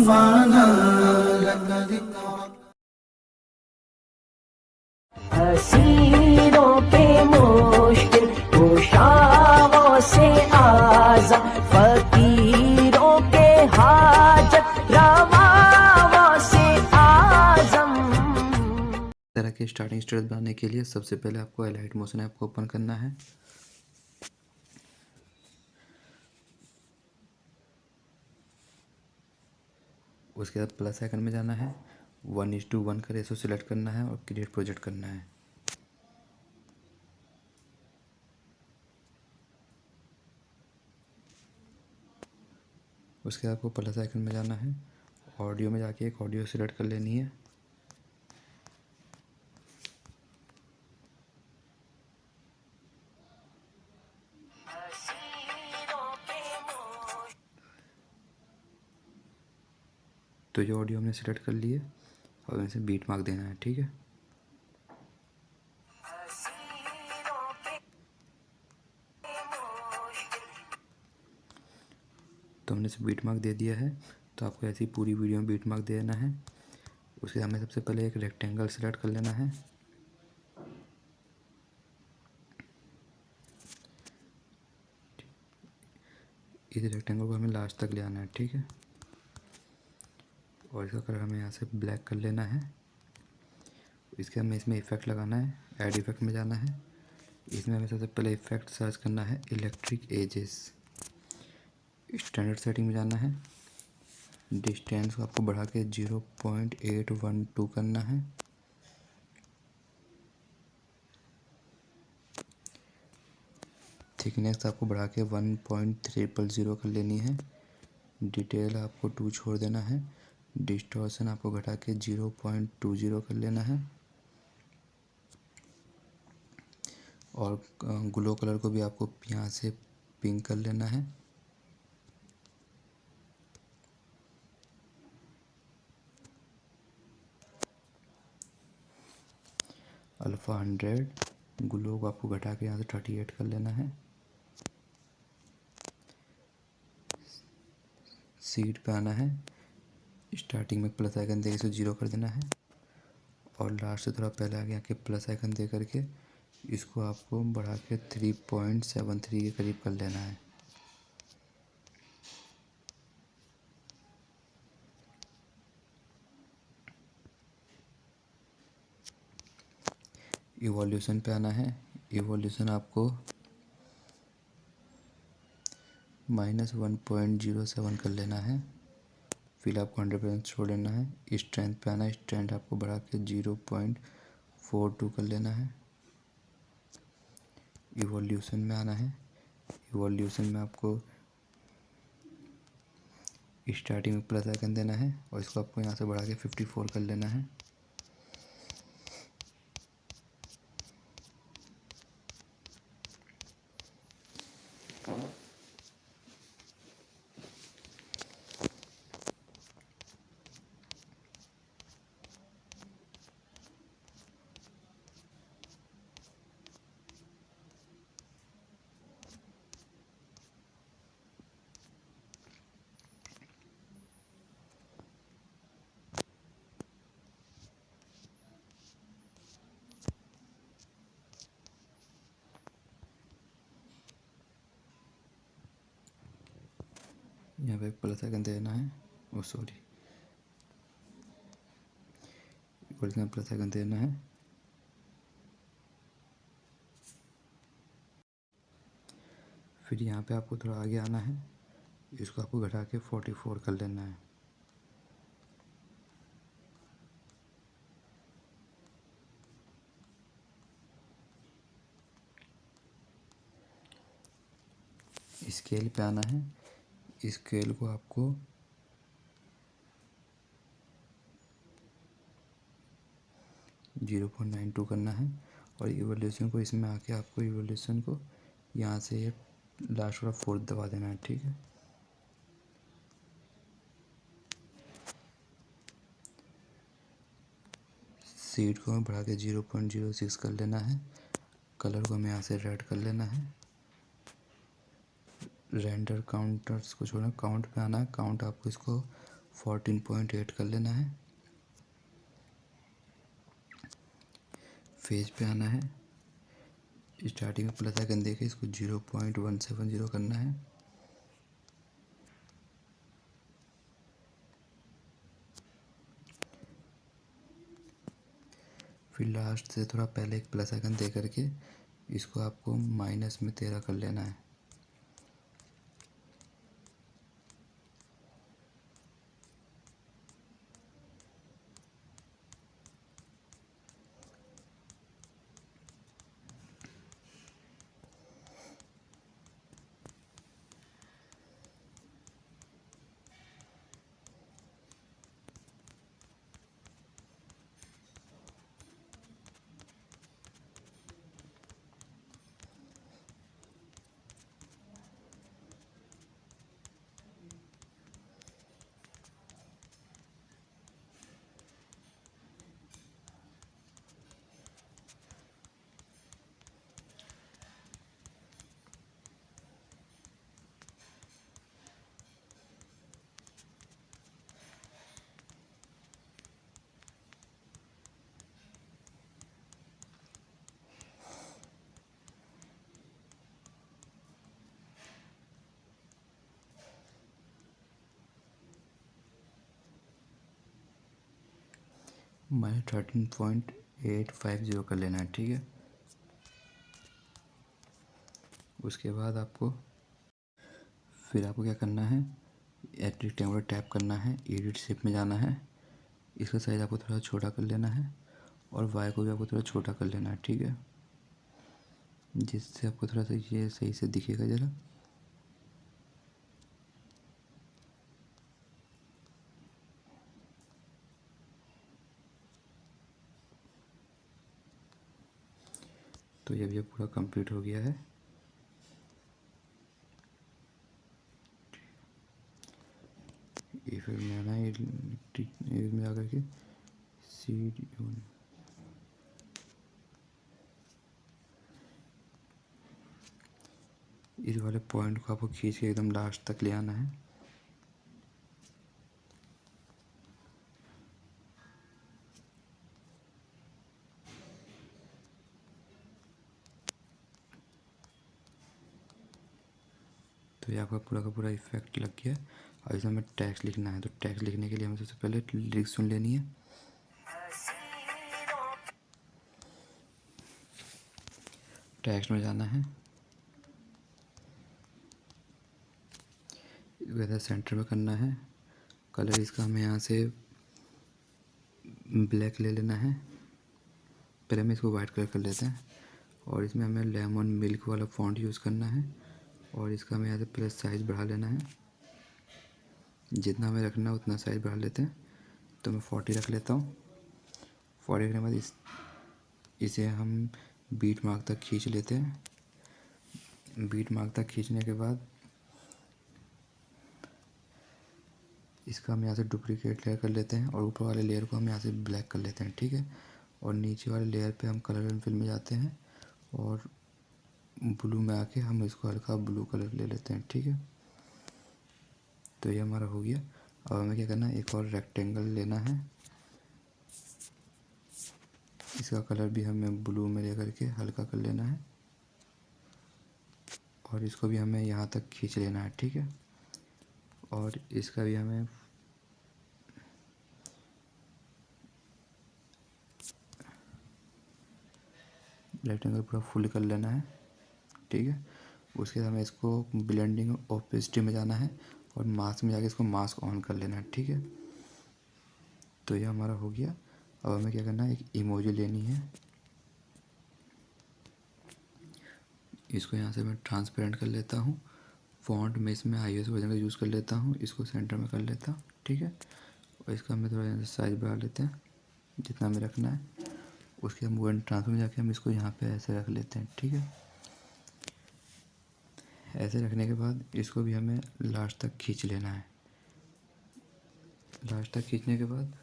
रफ़ाना luck ज़िक्रक। हसीनों के मुश्किल कुशाओं से आज़म, फकीरों के हाजत रवाओं से आज़म। तरह के स्टार्टिंग स्टेज बनाने के लिए सबसे पहले आपको एलाइट मोशन ऐप को ओपन करना है। उसके बाद प्लस आइकन में जाना है, 1:1 का रेशो सिलेक्ट करना है और क्रिएट प्रोजेक्ट करना है। उसके बाद आपको प्लस आइकन में जाना है, ऑडियो में जाके एक ऑडियो सिलेक्ट कर लेनी है। तो ये ऑडियो हमने सिलेक्ट कर लिए और इसे बीट मार्क देना है, ठीक है। तो हमने इसे बीट मार्क दे दिया है। तो आपको ऐसी पूरी वीडियो में बीट मार्क देना है। उसके हमें सबसे पहले एक रेक्टेंगल सेलेक्ट कर लेना है। इस रेक्टेंगल को हमें लास्ट तक ले आना है, ठीक है। और इसका कलर हमें यहाँ से ब्लैक कर लेना है। इसके हमें इसमें इफेक्ट लगाना है, ऐड इफेक्ट में जाना है। इसमें हमें सबसे पहले इफेक्ट सर्च करना है, इलेक्ट्रिक एजेस। स्टैंडर्ड सेटिंग में जाना है, डिस्टेंस को आपको बढ़ा के 0.812 करना है। थिकनेस आपको बढ़ा के 1.300 कर लेनी है। डिटेल आपको 2 छोड़ देना है। डिस्टॉर्शन आपको घटा के 0.20 कर लेना है। और ग्लो कलर को भी आपको यहाँ से पिंक कर लेना है। अल्फ़ा 100, ग्लो को आपको घटा के यहाँ से 38 कर लेना है। सीड पे आना है, स्टार्टिंग में प्लस आइकन दे के इसे 0 कर देना है। और लास्ट से थोड़ा पहले आगे आके प्लस आइकन दे करके इसको आपको बढ़ा के 3.73 के करीब कर लेना है। इवोल्यूशन पे आना है, इवोल्यूशन आपको -1.07 कर लेना है। फिर आपको 100% छोड़ लेना है। स्ट्रेंथ पे आना है, स्ट्रेंथ आपको बढ़ा के 0.42 कर लेना है। इवोल्यूशन में आना है, इवोल्यूशन में आपको स्टार्टिंग में प्लस आइकन देना है और इसको आपको यहाँ से बढ़ा के 54 कर लेना है। यहाँ पे प्लस आइकन देना है, ओ सॉरी, इक्वल प्लस आइकन देना है। फिर यहाँ पे आपको थोड़ा आगे आना है, इसको आपको घटा के 44 कर लेना है। स्केल पे आना है, स्केल को आपको 0.92 करना है। और इवोल्यूशन को इसमें आके आपको इवोल्यूशन को यहाँ से ये लास्ट वाला 4 दबा देना है, ठीक है। सीड को हमें बढ़ा के 0.06 कर लेना है। कलर को हमें यहाँ से रेड कर लेना है। रेंडर काउंटर्स को छोड़ना, काउंट पे आना है, काउंट आपको इसको 14.8 कर लेना है। फेज पे आना है, स्टार्टिंग में प्लस आइकन देके इसको 0.170 करना है। फिर लास्ट से थोड़ा पहले एक प्लस आइकन दे करके इसको आपको -13 कर लेना है। -13.850 कर लेना है, ठीक है। उसके बाद आपको क्या करना है, रेक्टेंगुलर टैप करना है, एडिट शेप में जाना है, इसका साइज आपको थोड़ा छोटा कर लेना है और वाई को भी आपको थोड़ा छोटा कर लेना है, ठीक है, जिससे आपको थोड़ा सा ये सही से दिखेगा ज़रा। तो ये भी पूरा कंप्लीट हो गया है। ये फिर में आना है, एडिट में आकर के इस वाले पॉइंट को आपको खींच के एकदम लास्ट तक ले आना है। तो ये आपका पूरा का पूरा इफेक्ट लग गया। अब इसमें हमें टैक्स लिखना है, तो टैक्स लिखने के लिए हमें सबसे पहले लिरिक्स सुन लेनी है। टैक्स में जाना है, वैसे सेंटर में करना है। कलर इसका हमें यहाँ से ब्लैक ले लेना है, पहले हम इसको वाइट कलर कर लेते हैं। और इसमें हमें लेमन मिल्क वाला फॉन्ट यूज़ करना है और इसका हमें यहाँ से प्लस साइज़ बढ़ा लेना है, जितना हमें रखना है उतना साइज़ बढ़ा लेते हैं। तो मैं 40 रख लेता हूँ। 40 रखने के बाद इसे हम बीट मार्क तक खींच लेते हैं। बीट मार्क तक खींचने के बाद इसका हम यहाँ से डुप्लीकेट लेयर कर लेते हैं और ऊपर वाले लेयर को हम यहाँ से ब्लैक कर लेते हैं, ठीक है। और नीचे वाले लेयर पे हम कलर एंड फिल में जाते हैं और ब्लू में आके हम इसको हल्का ब्लू कलर ले लेते हैं, ठीक है। तो ये हमारा हो गया। अब हमें क्या करना है, एक और रेक्टेंगल लेना है, इसका कलर भी हमें ब्लू में ले करके हल्का कर लेना है और इसको भी हमें यहाँ तक खींच लेना है, ठीक है। और इसका भी हमें रेक्टेंगल पूरा फुल कर लेना है, ठीक है। उसके बाद हमें इसको ब्लेंडिंग ओपेसिटी में जाना है और मास्क में जाके इसको मास्क ऑन कर लेना है, ठीक है। तो ये हमारा हो गया। अब हमें क्या करना है, एक इमोजी लेनी है, इसको यहाँ से मैं ट्रांसपेरेंट कर लेता हूँ। फॉन्ट में इसमें iOS वर्जन का यूज़ कर लेता हूँ, इसको सेंटर में कर लेता हूँ, ठीक है। और इसका हमें थोड़ा यहाँ से साइज बढ़ा लेते हैं जितना हमें रखना है। उसके हम मूव एंड ट्रांसफर में जाके हम इसको यहाँ पे ऐसे रख लेते हैं, ठीक है। ऐसे रखने के बाद इसको भी हमें लास्ट तक खींच लेना है। लास्ट तक खींचने के बाद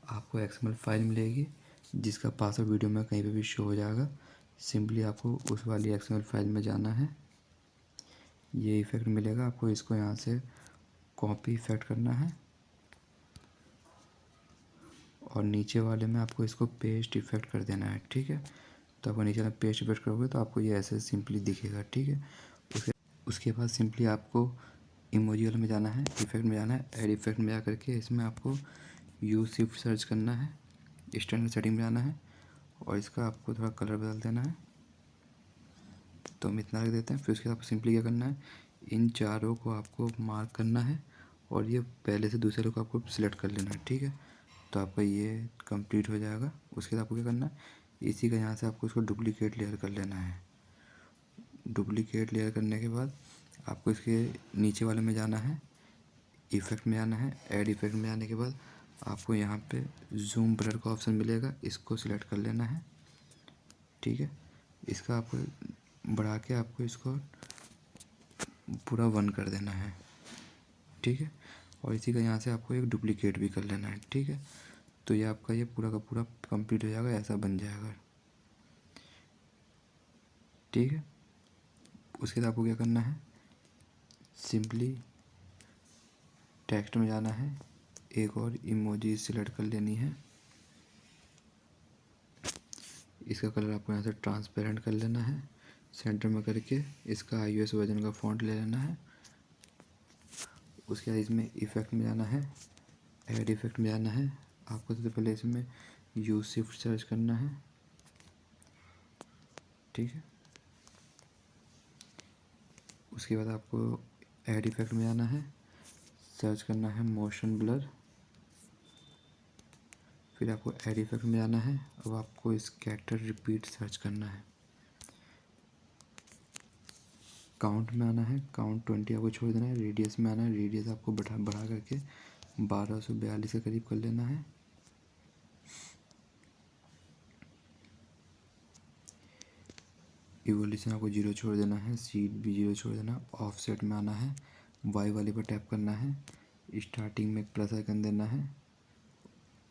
आपको XML फाइल मिलेगी जिसका पासवर्ड वीडियो में कहीं पे भी शो हो जाएगा। सिंपली आपको उस वाली XML फाइल में जाना है, ये इफ़ेक्ट मिलेगा आपको, इसको यहाँ से कॉपी इफ़ेक्ट करना है और नीचे वाले में आपको इसको पेस्ट इफेक्ट कर देना है, ठीक है। तो आपको नीचे वाले पेस्ट इफेक्ट करोगे तो आपको ये ऐसे सिंपली दिखेगा, ठीक है। उसके बाद सिंपली आपको इमोजी वाले में जाना है, इफेक्ट में जाना है, ऐड इफेक्ट में जा करके इसमें आपको यूज शिफ्ट सर्च करना है, स्टैंडर्ड सेटिंग में जाना है और इसका आपको थोड़ा कलर बदल देना है। तो हम इतना रख देते हैं। फिर उसके बाद सिंपली क्या करना है, इन चारों को आपको मार्क करना है और ये पहले से दूसरे को आपको सिलेक्ट कर लेना है, ठीक है। तो आपका ये कंप्लीट हो जाएगा। उसके बाद आपको क्या करना है, इसी का यहाँ से आपको इसको डुप्लीकेट लेयर कर लेना है। डुप्लीकेट लेयर करने के बाद आपको इसके नीचे वाले में जाना है, इफेक्ट में जाना है, ऐड इफेक्ट में जाने के बाद आपको यहाँ पे जूम ब्लर का ऑप्शन मिलेगा, इसको सिलेक्ट कर लेना है, ठीक है। इसका आपको बढ़ा के आपको इसको पूरा 1 कर देना है, ठीक है। और इसी का यहाँ से आपको एक डुप्लीकेट भी कर लेना है, ठीक है। तो ये आपका ये पूरा का पूरा कंप्लीट हो जाएगा, ऐसा बन जाएगा, ठीक है। उसके बाद आपको क्या करना है, सिंपली टेक्स्ट में जाना है, एक और इमोजी सिलेक्ट कर लेनी है। इसका कलर आपको यहाँ से ट्रांसपेरेंट कर लेना है, सेंटर में करके इसका iOS वर्जन का फ़ॉन्ट ले लेना है। उसके बाद इसमें इफेक्ट में जाना है, ऐड इफेक्ट में जाना है। आपको सबसे पहले इसमें यूज शिफ्ट सर्च करना है, ठीक है। उसके बाद आपको ऐड इफेक्ट में जाना है, सर्च करना है मोशन ब्लर। फिर आपको ऐड इफेक्ट में जाना है, अब आपको स्कैटर रिपीट सर्च करना है। काउंट में आना है, काउंट 20 आपको छोड़ देना है। रेडियस में आना है, रेडियस आपको बढ़ा करके 1242 के करीब कर लेना है। इवोल्यूशन आपको 0 छोड़ देना है, सीड भी 0 छोड़ देना। ऑफसेट में आना है, वाई वाले पर टैप करना है, स्टार्टिंग में एक प्लस आइकन देना है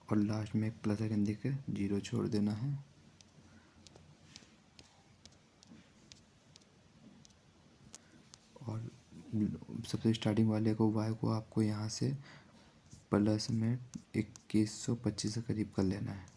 और लास्ट में एक प्लस आइकन देकर 0 छोड़ देना है। और सबसे स्टार्टिंग वाले को वाई को आपको यहाँ से प्लस में 2125 के करीब कर लेना है।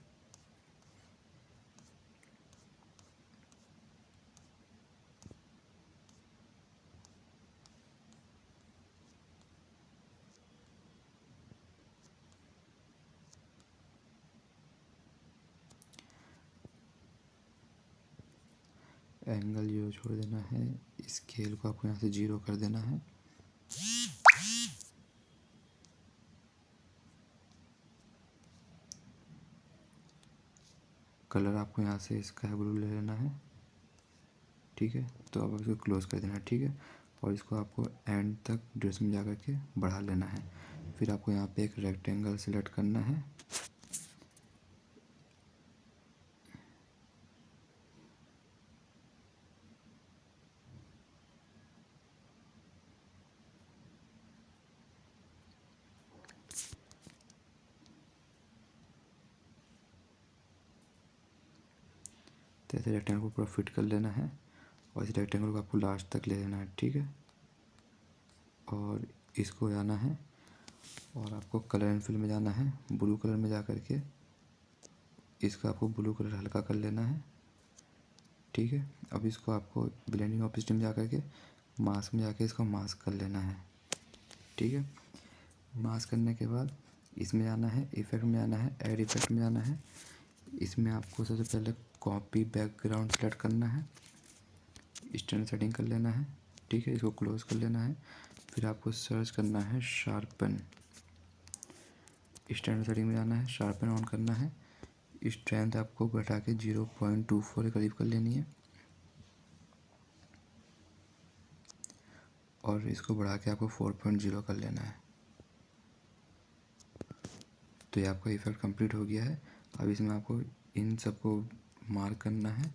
एंगल 0 छोड़ देना है, स्केल को आपको यहाँ से 0 कर देना है। कलर आपको यहाँ से स्काई ब्लू ले लेना है, ठीक है। तो अब इसको क्लोज कर देना है, ठीक है। और इसको आपको एंड तक ड्रेस में जा कर के बढ़ा लेना है। फिर आपको यहाँ पे एक रेक्टेंगल सेलेक्ट करना है, तो ऐसे रेक्टेंगल को पूरा फिट कर लेना है और इस रेक्टेंगल को आपको लास्ट तक ले लेना है, ठीक है। और इसको जाना है और आपको कलर एंड फिल में जाना है, ब्लू कलर में जा कर के इसका आपको ब्लू कलर हल्का कर लेना है, ठीक है। अब इसको आपको ब्लेंडिंग ऑप्शन में जा कर के मास्क में जाके इसको मास्क कर लेना है, ठीक है। मास्क करने के बाद इसमें जाना है, इफेक्ट में जाना है, ऐड इफेक्ट में जाना है। इसमें आपको सबसे पहले कॉपी बैकग्राउंड सेलेक्ट करना है, स्टैंडर्ड सेटिंग कर लेना है, ठीक है। इसको क्लोज कर लेना है। फिर आपको सर्च करना है शार्पन, स्टैंडर्ड सेटिंग में जाना है, शार्पन ऑन करना है। स्ट्रेंथ आपको घटा के 0.24 के करीब कर लेनी है और इसको बढ़ा के आपको 4.0 कर लेना है। तो ये आपका इफेक्ट कंप्लीट हो गया है। अब इसमें आपको इन सबको मार्क करना है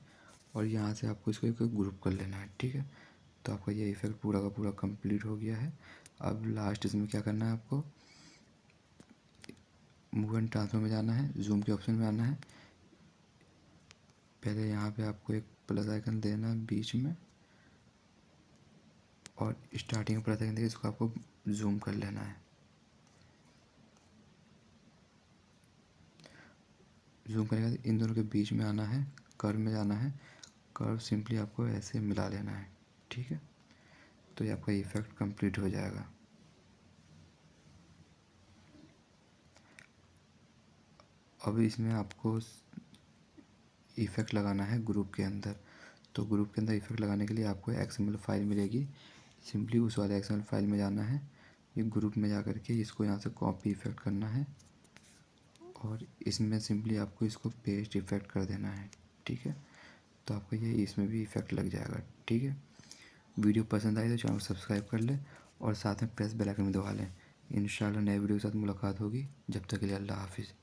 और यहाँ से आपको इसको एक ग्रुप कर लेना है, ठीक है। तो आपका ये इफेक्ट पूरा का पूरा कंप्लीट हो गया है। अब लास्ट इसमें क्या करना है, आपको मूव एंड ट्रांसफर में जाना है, जूम के ऑप्शन में आना है। पहले यहाँ पे आपको एक प्लस आइकन देना है बीच में और स्टार्टिंग में प्लस आइकन देकर इसको आपको जूम कर लेना है। जूम करने के बाद इन दोनों के बीच में आना है, कर्व में जाना है, कर्व सिंपली आपको ऐसे मिला लेना है। ठीक है, तो ये आपका इफेक्ट कंप्लीट हो जाएगा। अब इसमें आपको इफ़ेक्ट लगाना है ग्रुप के अंदर। तो ग्रुप के अंदर इफ़ेक्ट लगाने के लिए आपको XML फाइल मिलेगी, सिंपली उस वाले XML फाइल में जाना है, ये ग्रुप में जा कर के इसको यहाँ से कॉपी इफ़ेक्ट करना है और इसमें सिंपली आपको इसको पेस्ट इफ़ेक्ट कर देना है। ठीक है, तो आपको ये इसमें भी इफ़ेक्ट लग जाएगा। ठीक है, वीडियो पसंद आई तो चैनल को सब्सक्राइब कर ले और साथ में प्रेस बेल आइकन में दबा लें। इंशाल्लाह नए वीडियो के साथ मुलाकात होगी। जब तक के लिए अल्लाह हाफिज़।